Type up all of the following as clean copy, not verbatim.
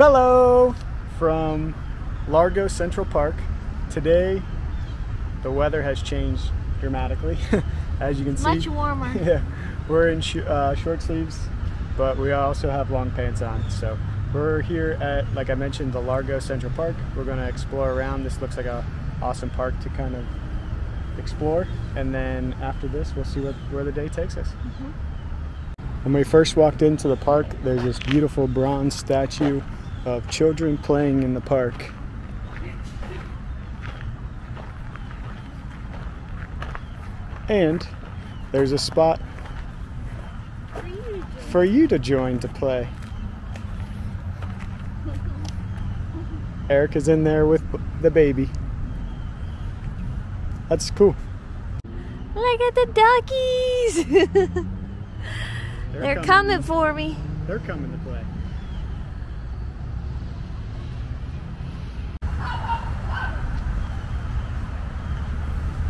Bello from Largo Central Park. Today the weather has changed dramatically as you can see. Much warmer. Yeah, we're in short sleeves, but we also have long pants on. So we're here at, like I mentioned, the Largo Central Park. We're going to explore around. This looks like a awesome park to kind of explore, and then after this we'll see where the day takes us. When we first walked into the park, there's this beautiful bronze statue of children playing in the park. And there's a spot for you to join to play. Erica's in there with the baby. That's cool. Look at the duckies! They're coming for me. They're coming to play.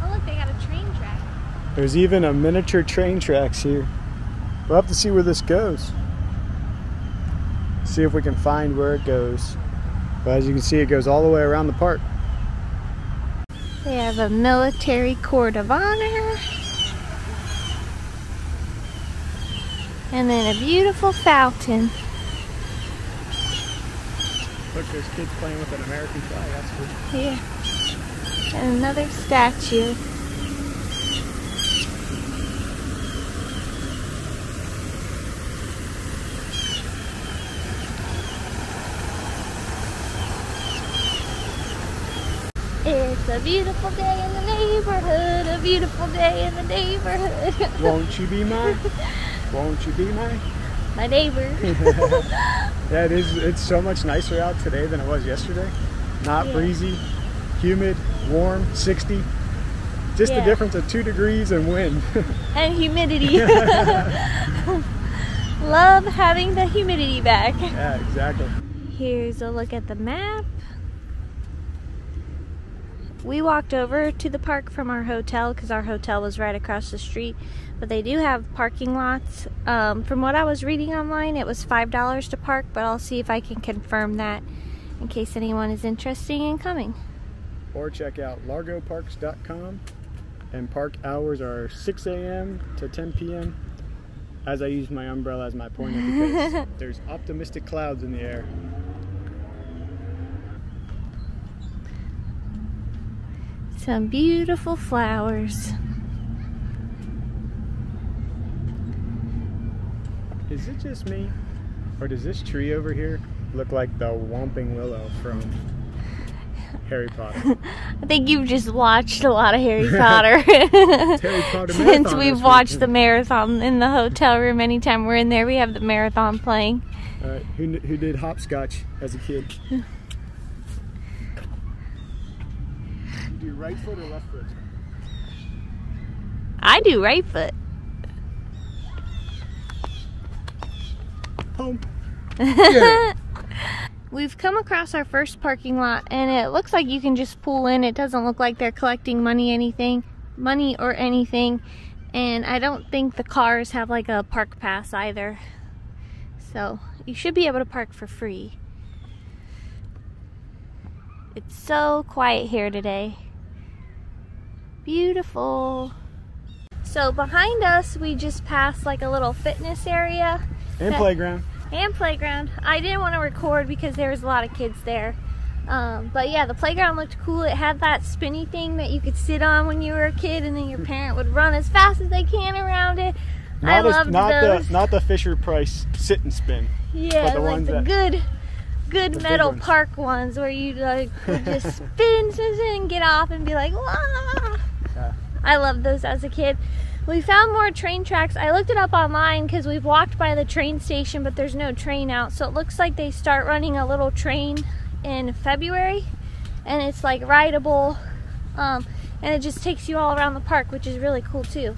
Oh look, they got a train track. There's even a miniature train tracks here. We'll have to see where this goes. See if we can find where it goes. But as you can see, it goes all the way around the park. They have a military court of honor. And then a beautiful fountain. Look, there's kids playing with an American flag. That's cool. Yeah. And another statue. It's a beautiful day in the neighborhood, a beautiful day in the neighborhood. Won't you be mine? Won't you be my neighbor? Yeah, it is. It's so much nicer out today than it was yesterday. Not breezy, humid, warm, 60. Just the difference of 2 degrees and wind. And humidity. Love having the humidity back. Yeah, exactly. Here's a look at the map. We walked over to the park from our hotel because our hotel was right across the street, but they do have parking lots. From what I was reading online, it was $5 to park, but I'll see if I can confirm that in case anyone is interested in coming. Or check out largoparks.com, and park hours are 6 a.m. to 10 p.m. as I use my umbrella as my pointer because there's optimistic clouds in the air. Some beautiful flowers. Is it just me, or does this tree over here look like the Whomping Willow from Harry Potter? I think you've just watched a lot of Harry Potter. Harry Potter Since we've watched the marathon in the hotel room. Anytime we're in there, we have the marathon playing. Who did hopscotch as a kid? Do right foot or left foot? I do right foot. Home. Yeah. We've come across our first parking lot, and it looks like you can just pull in. It doesn't look like they're collecting money or anything, and I don't think the cars have like a park pass either. So you should be able to park for free. It's so quiet here today. Beautiful. So behind us, we just passed like a little fitness area. And playground. And playground. I didn't want to record because there was a lot of kids there. But yeah, the playground looked cool. It had that spinny thing that you could sit on when you were a kid, and then your parent would run as fast as they can around it. I loved those. Not the Fisher-Price sit and spin. Yeah, like the good metal park ones where you like would just spin and get off and be like, wah! Yeah. I loved those as a kid. We found more train tracks. I looked it up online because we've walked by the train station, but there's no train out. So it looks like they start running a little train in February, and it's like rideable, and it just takes you all around the park, which is really cool too.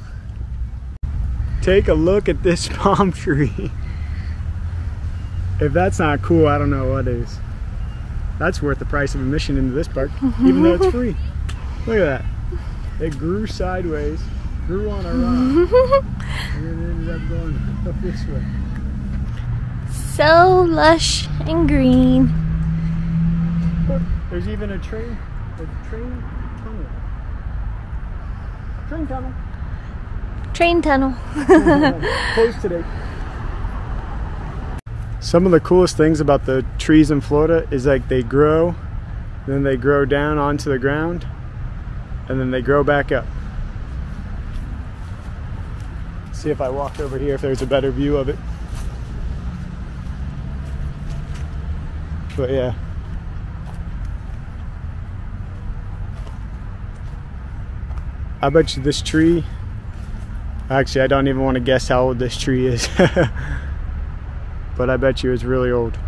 Take a look at this palm tree. If that's not cool, I don't know what is. That's worth the price of admission into this park, even though it's free. Look at that. It grew sideways, grew on a rock, and then ended up going up this way. So lush and green. There's even a train tunnel. Train tunnel. Train tunnel. Closed today. Some of the coolest things about the trees in Florida is like they grow, then they grow down onto the ground, and then they grow back up. See if I walk over here if there's a better view of it. But yeah. I bet you this tree, actually I don't even want to guess how old this tree is. But I bet you it's really old.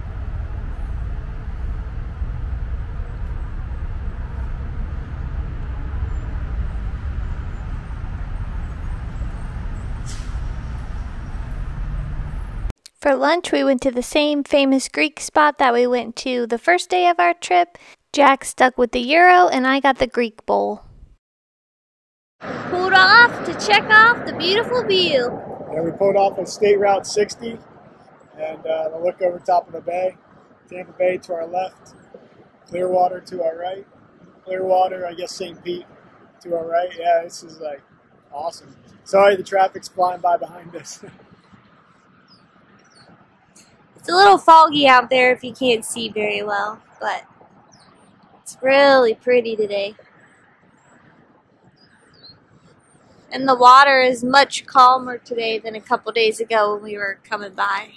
For lunch, we went to the same famous Greek spot that we went to the first day of our trip. Jack stuck with the gyro and I got the Greek bowl. Pulled off to check off the beautiful view. Yeah, we pulled off on State Route 60 and look over top of the bay. Tampa Bay to our left, Clearwater to our right. Clearwater, I guess St. Pete to our right. Yeah, this is like awesome. Sorry, the traffic's flying by behind us. It's a little foggy out there if you can't see very well, but it's really pretty today. And the water is much calmer today than a couple days ago when we were coming by.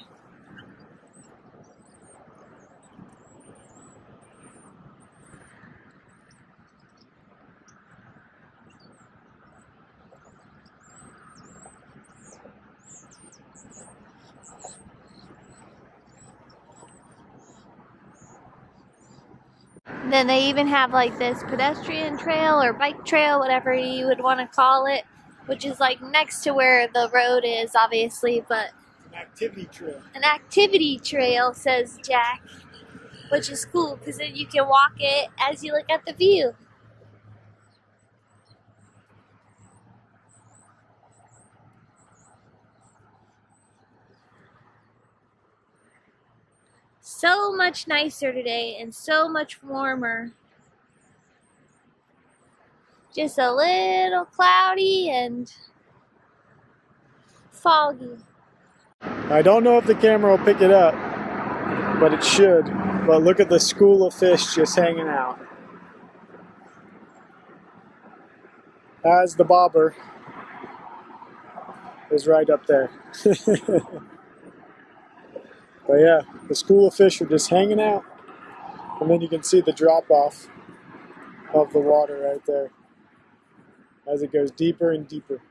Then they even have like this pedestrian trail or bike trail, whatever you would want to call it, which is like next to where the road is, obviously, but An activity trail. An activity trail, says Jack, which is cool because then you can walk it as you look at the view. So much nicer today and so much warmer. Just a little cloudy and foggy. I don't know if the camera will pick it up, but it should. But look at the school of fish just hanging out. As the bobber is right up there. But yeah, the school of fish are just hanging out, and then you can see the drop-off of the water right there as it goes deeper and deeper.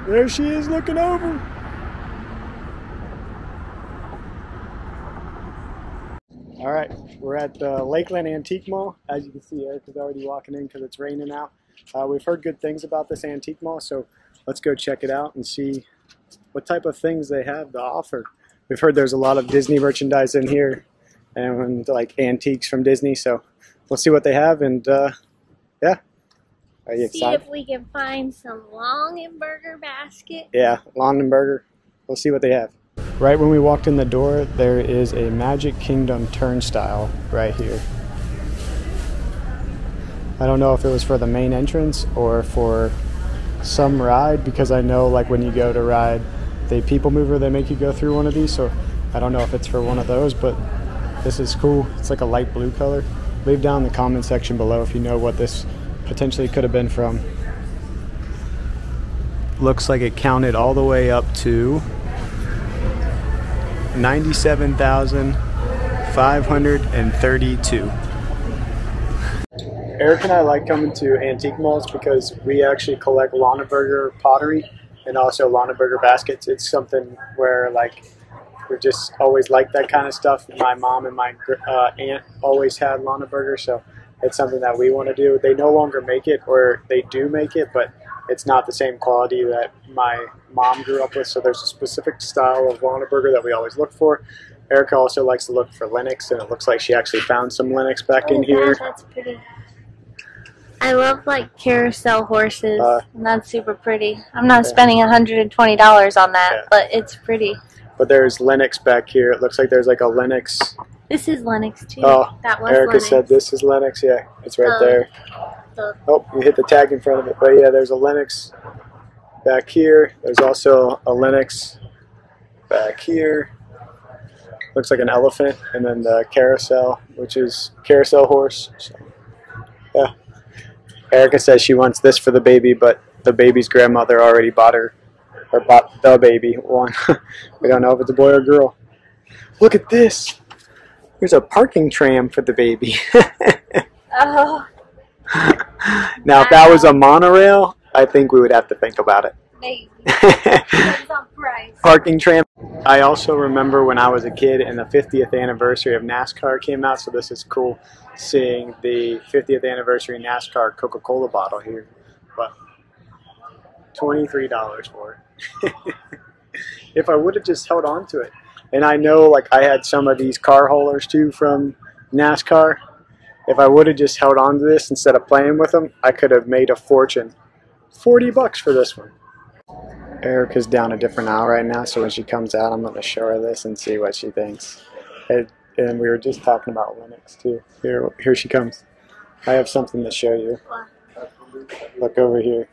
There she is looking over. All right, we're at the Lakeland Antique Mall. As you can see, Eric is already walking in because it's raining out. We've heard good things about this antique mall, so let's go check it out and see what type of things they have to offer. We've heard there's a lot of Disney merchandise in here and like antiques from Disney, so we'll see what they have and yeah. Are you excited? See if we can find some Longenberger basket. Yeah, Longenberger. We'll see what they have. Right when we walked in the door, there is a Magic Kingdom turnstile right here. I don't know if it was for the main entrance or for some ride, because I know like when you go to ride the People Mover, they make you go through one of these, so I don't know if it's for one of those, but this is cool. It's like a light blue color. Leave down in the comment section below if you know what this potentially could have been from. Looks like it counted all the way up to $97,532. Eric and I like coming to antique malls because we actually collect Longenberger pottery and also Longenberger baskets. It's something where like we just always liked that kind of stuff. My mom and my aunt always had Longenberger, so it's something that we want to do. They no longer make it, or they do make it, but it's not the same quality that my mom grew up with, so there's a specific style of Whataburger that we always look for. Erica also likes to look for Linux, and it looks like she actually found some Linux back in here. That's pretty. I love like carousel horses, and that's super pretty. I'm not spending $120 on that, but it's pretty. But there's Linux back here. It looks like there's like a Linux. This is Linux too. Oh, that was Erica Linux. said this is Linux. Yeah, it's right there. Oh, you hit the tag in front of it. But yeah, there's a Linux back here. There's also a Linux back here. Looks like an elephant. And then the carousel, which is carousel horse. So, yeah. Erica says she wants this for the baby, but the baby's grandmother already bought her, or bought the baby one. We don't know if it's a boy or girl. Look at this. There's a parking tram for the baby. Oh. Now, if that was a monorail, I think we would have to think about it. Maybe. Depends on price. Parking tram. I also remember when I was a kid and the 50th anniversary of NASCAR came out, so this is cool seeing the 50th anniversary NASCAR Coca-Cola bottle here. But $23 for it. If I would have just held on to it. And I know, like, I had some of these car haulers too from NASCAR. If I would have just held on to this instead of playing with them, I could have made a fortune. $40 for this one. Erica's down a different aisle right now, so when she comes out, I'm going to show her this and see what she thinks. And we were just talking about Linux too. Here she comes. I have something to show you. Look over here.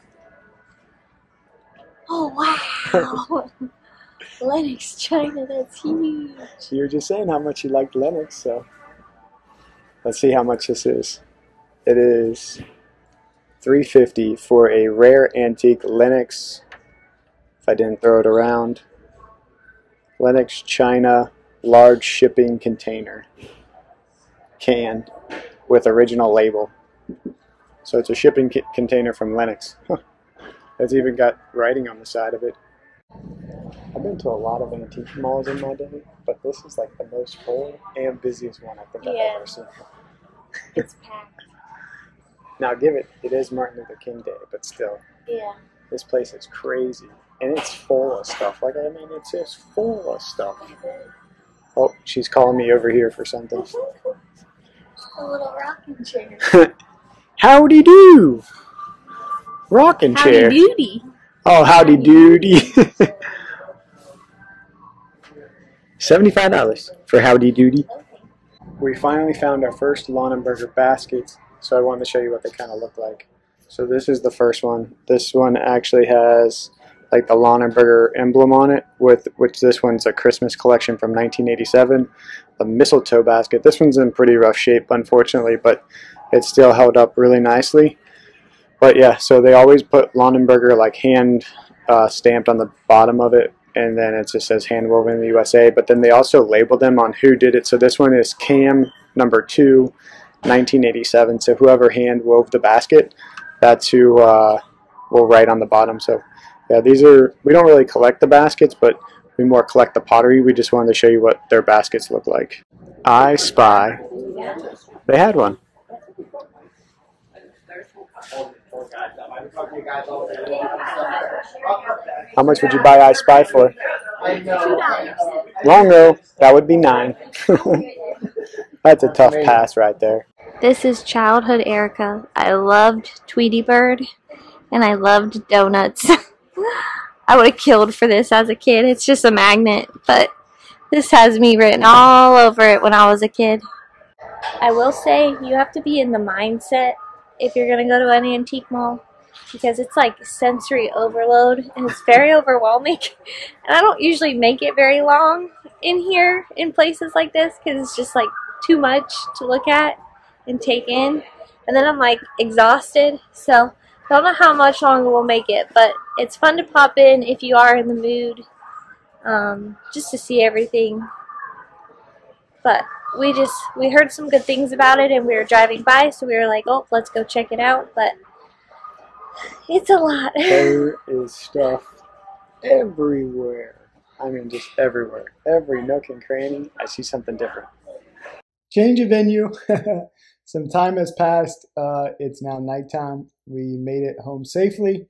Oh wow! Linux China, that's huge. You were just saying how much you liked Linux, so let's see how much this is. It is $350 for a rare antique Linux. If I didn't throw it around, Linux China large shipping container can with original label. So it's a shipping container from Linux. Huh. It's even got writing on the side of it. I've been to a lot of antique malls in my day, but this is like the most full and busiest one I think I've ever seen. It's packed. Now it is Martin Luther King Day, but still. Yeah. This place is crazy. And it's full of stuff. Like, I mean, it's just full of stuff. Oh, she's calling me over here for something. A little rocking chair. Howdy do! Rocking chair. Howdy doody. Oh, howdy doody. $75 for howdy doody. We finally found our first Lawnenberger baskets, so I wanted to show you what they kind of look like. So this is the first one. This one actually has like the Lawnenberger emblem on it, which this one's a Christmas collection from 1987. The mistletoe basket. This one's in pretty rough shape, unfortunately, but it's still held up really nicely. But yeah, so they always put Lawnenberger like hand stamped on the bottom of it, and then it just says hand woven in the USA. But then they also label them on who did it. So this one is Cam number 2, 1987. So whoever hand wove the basket, that's who will write on the bottom. So yeah, we don't really collect the baskets, but we more collect the pottery. We just wanted to show you what their baskets look like. I Spy. They had one. How much would you buy I Spy for? $2. Longo, that would be $9. That's a tough pass right there. This is childhood Erica. I loved Tweety Bird, and I loved donuts. I would have killed for this as a kid. It's just a magnet, but this has me written all over it when I was a kid. I will say you have to be in the mindset if you're going to go to an antique mall, because it's like sensory overload and it's very overwhelming. And I don't usually make it very long in here in places like this because it's just like too much to look at and take in. And then I'm like exhausted, so I don't know how much longer we'll make it, but it's fun to pop in if you are in the mood, just to see everything. But we heard some good things about it, and we were driving by, so we were like, oh, let's go check it out. But it's a lot. There is stuff everywhere. I mean, just everywhere. Every nook and cranny, I see something different. Change of venue. Some time has passed. It's now nighttime. We made it home safely.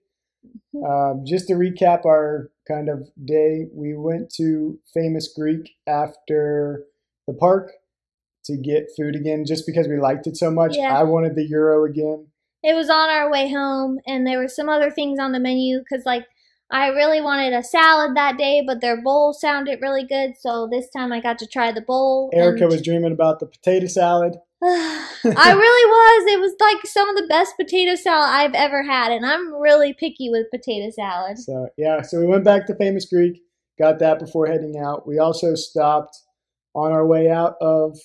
Just to recap our kind of day, we went to Famous Greek after the park to get food again, just because we liked it so much. Yeah. I wanted the Euro again. It was on our way home, and there were some other things on the menu because, like, I really wanted a salad that day, but their bowl sounded really good, so this time I got to try the bowl. Erica was dreaming about the potato salad. I really was. It was like some of the best potato salad I've ever had, and I'm really picky with potato salad. So, yeah, so we went back to Famous Greek, got that before heading out. We also stopped on our way out of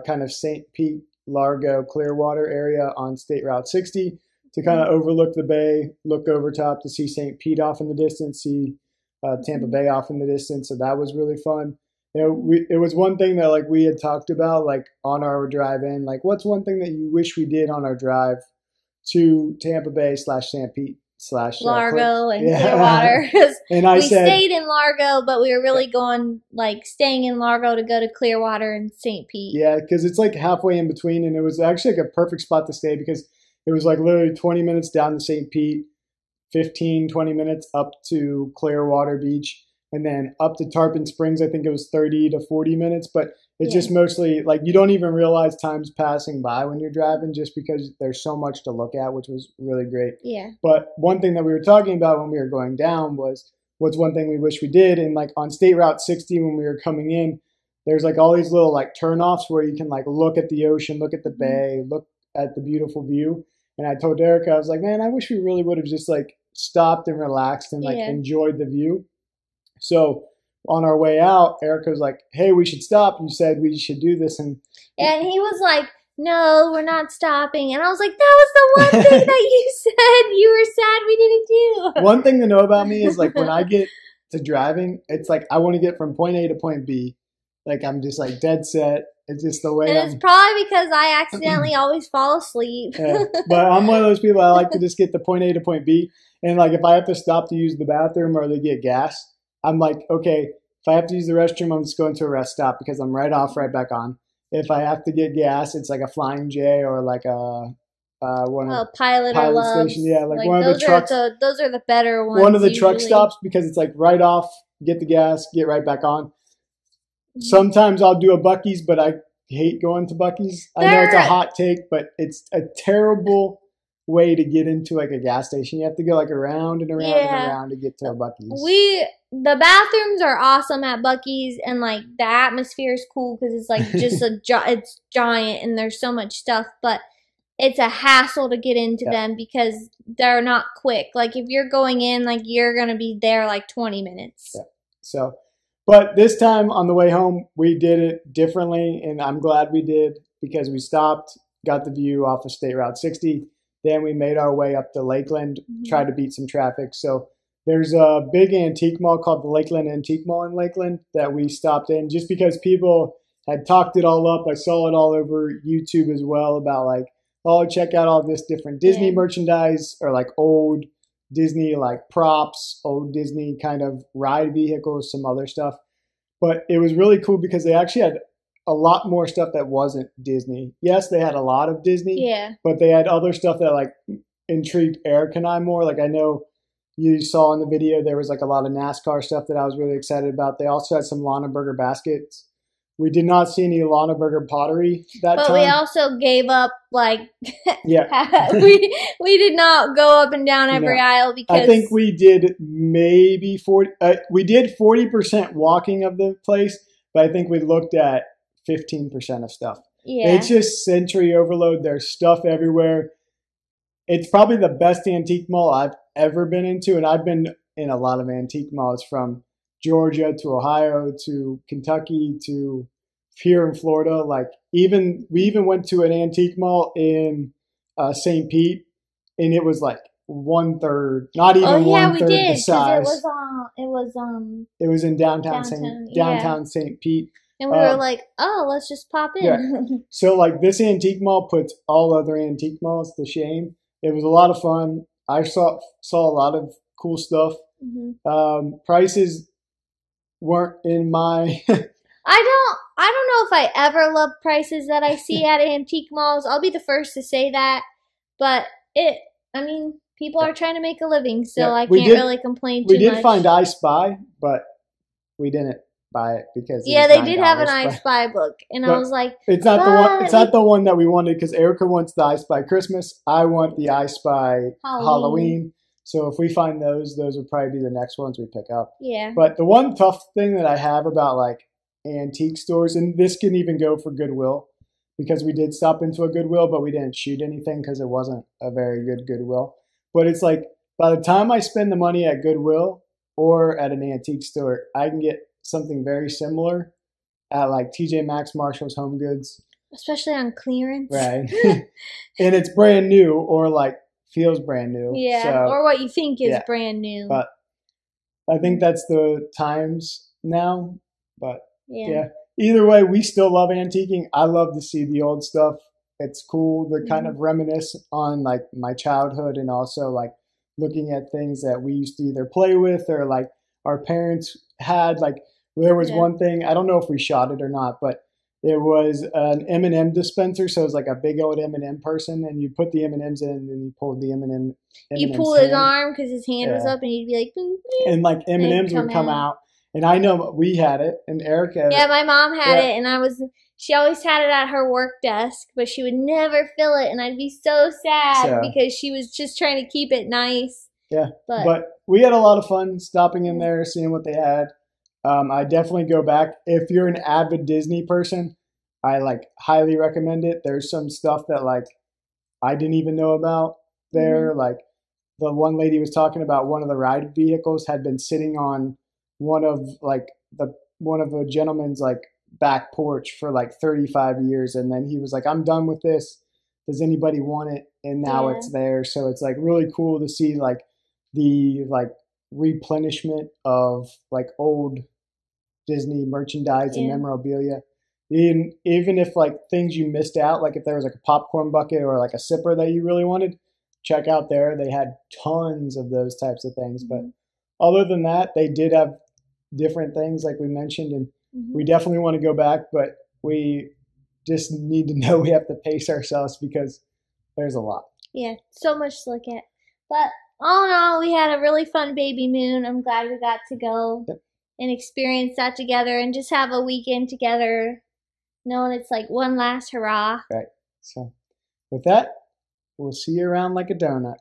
kind of St. Pete, Largo, Clearwater area on State Route 60 to kind of overlook the bay, look over top to see St. Pete off in the distance, see Tampa Bay off in the distance. So that was really fun. You know, it was one thing that like we had talked about like on our drive in, like what's one thing that you wish we did on our drive to Tampa Bay / St. Pete / Largo and Clearwater. And I said, stayed in Largo, but we were really going like staying in Largo to go to Clearwater and St. Pete. Yeah, because it's like halfway in between, and it was actually like a perfect spot to stay because it was like literally 20 minutes down to St. Pete, 15, 20 minutes up to Clearwater Beach, and then up to Tarpon Springs. I think it was 30 to 40 minutes, but it's just mostly like you don't even realize time's passing by when you're driving just because there's so much to look at, which was really great. Yeah. But one thing that we were talking about when we were going down was what's one thing we wish we did. And like on State Route 60 when we were coming in, there's like all these little like turnoffs where you can like look at the ocean, look at the bay, look at the beautiful view. And I told Erica, I was like, man, I wish we really would have just like stopped and relaxed and like enjoyed the view. So on our way out, Erica was like, hey, we should stop. You said we should do this. And he was like, no, we're not stopping. And I was like, that was the one thing that you said you were sad we didn't do. One thing to know about me is like when I get to driving, it's like I want to get from point A to point B. Like I'm just like dead set. It's just the way it's probably because I accidentally always fall asleep. Yeah. But I'm one of those people, I like to just get to point A to point B. And like if I have to stop to use the bathroom or to get gas, I'm like, okay, if I have to use the restroom, I'm just going to a rest stop because I'm right off, right back on. If I have to get gas, it's like a Flying J or like a Pilot or Loves. Station. Yeah, like one of the trucks. Those are the better ones. One of the truck stops because it's like right off, get the gas, get right back on. Sometimes I'll do a Buc-ee's, but I hate going to Buc-ee's. I know it's a hot take, but it's a terrible way to get into like a gas station. You have to go like around and around and around to get to a Buc-ee's. The bathrooms are awesome at Buc-ee's, and like the atmosphere is cool because it's like just it's giant and there's so much stuff, but it's a hassle to get into them because they're not quick. Like if you're going in, like you're gonna be there like 20 minutes. Yeah. So, but this time on the way home, we did it differently, and I'm glad we did because we stopped, got the view off of State Route 60. Then we made our way up to Lakeland, tried to beat some traffic. So there's a big antique mall called the Lakeland Antique Mall in Lakeland that we stopped in just because people had talked it all up. I saw it all over YouTube as well about like, oh, check out all this different Disney merchandise or like old Disney like props, old Disney kind of ride vehicles, some other stuff. But it was really cool because they actually had a lot more stuff that wasn't Disney. Yes, they had a lot of Disney, but they had other stuff that like intrigued Eric and I more. Like I know you saw in the video, there was like a lot of NASCAR stuff that I was really excited about. They also had some Lonneberger baskets. We did not see any Lonneberger pottery that time. But we also gave up like we did not go up and down every aisle because I think we did maybe 40. We did 40% walking of the place, but I think we looked at 15% of stuff. Yeah. It's just sensory overload. There's stuff everywhere. It's probably the best antique mall I've ever been into, and I've been in a lot of antique malls from Georgia to Ohio to Kentucky to here in Florida. Like we even went to an antique mall in St. Pete, and it was like 1/3, not even 1/3 the size. It was in downtown St. Pete. And we were like, oh, let's just pop in. Yeah. So like this antique mall puts all other antique malls to shame. It was a lot of fun. I saw a lot of cool stuff. Prices weren't in my I don't know if I ever love prices that I see at antique malls. I'll be the first to say that. But People are trying to make a living, so Yeah, I can't really complain too much. We did find I Spy, but we didn't buy it because they did have an I Spy book, and I was like, it's not the one. It's not the one that we wanted because Erica wants the I Spy Christmas. I want the I Spy Halloween. So if we find those would probably be the next ones we pick up. Yeah. But the one tough thing that I have about like antique stores, and this can even go for Goodwill, because we did stop into a Goodwill, but we didn't shoot anything because it wasn't a very good Goodwill. But it's like by the time I spend the money at Goodwill or at an antique store, I can get something very similar at like TJ Maxx, Marshall's, Home Goods. Especially on clearance. Right. And it's brand new or like feels brand new. Yeah, so, or what you think is brand new. But I think that's the times now. But yeah. Either way, we still love antiquing. I love to see the old stuff. It's cool to kind of reminisce on like my childhood, and also like looking at things that we used to either play with or like our parents had. Like there was one thing, I don't know if we shot it or not, but it was an M&M dispenser. So it was like a big old M&M person, and you put the M&Ms in and you pulled the M&M. You pull his arm because his hand was up, and you'd be like, and like M&Ms would come out. And I know we had it, and Erica. Yeah, my mom had it, and she always had it at her work desk, but she would never fill it, and I'd be so sad because she was just trying to keep it nice. Yeah, but we had a lot of fun stopping in there, seeing what they had. I definitely go back. If you're an avid Disney person, I like highly recommend it. There's some stuff that like I didn't even know about there. Like the one lady was talking about one of the ride vehicles had been sitting on one of a gentleman's like back porch for like 35 years, and then he was like, I'm done with this, does anybody want it? And now it's there. So it's like really cool to see like the like replenishment of like old Disney merchandise and memorabilia. Even if like things you missed out, like if there was like a popcorn bucket or like a sipper that you really wanted, check out there. They had tons of those types of things. But other than that, they did have different things like we mentioned, and we definitely want to go back, but we just need to know we have to pace ourselves because there's a lot. Yeah, so much to look at. But all in all, we had a really fun Babymoon. I'm glad we got to go and experience that together and just have a weekend together, knowing it's like one last hurrah. Right. So with that, we'll see you around like a donut.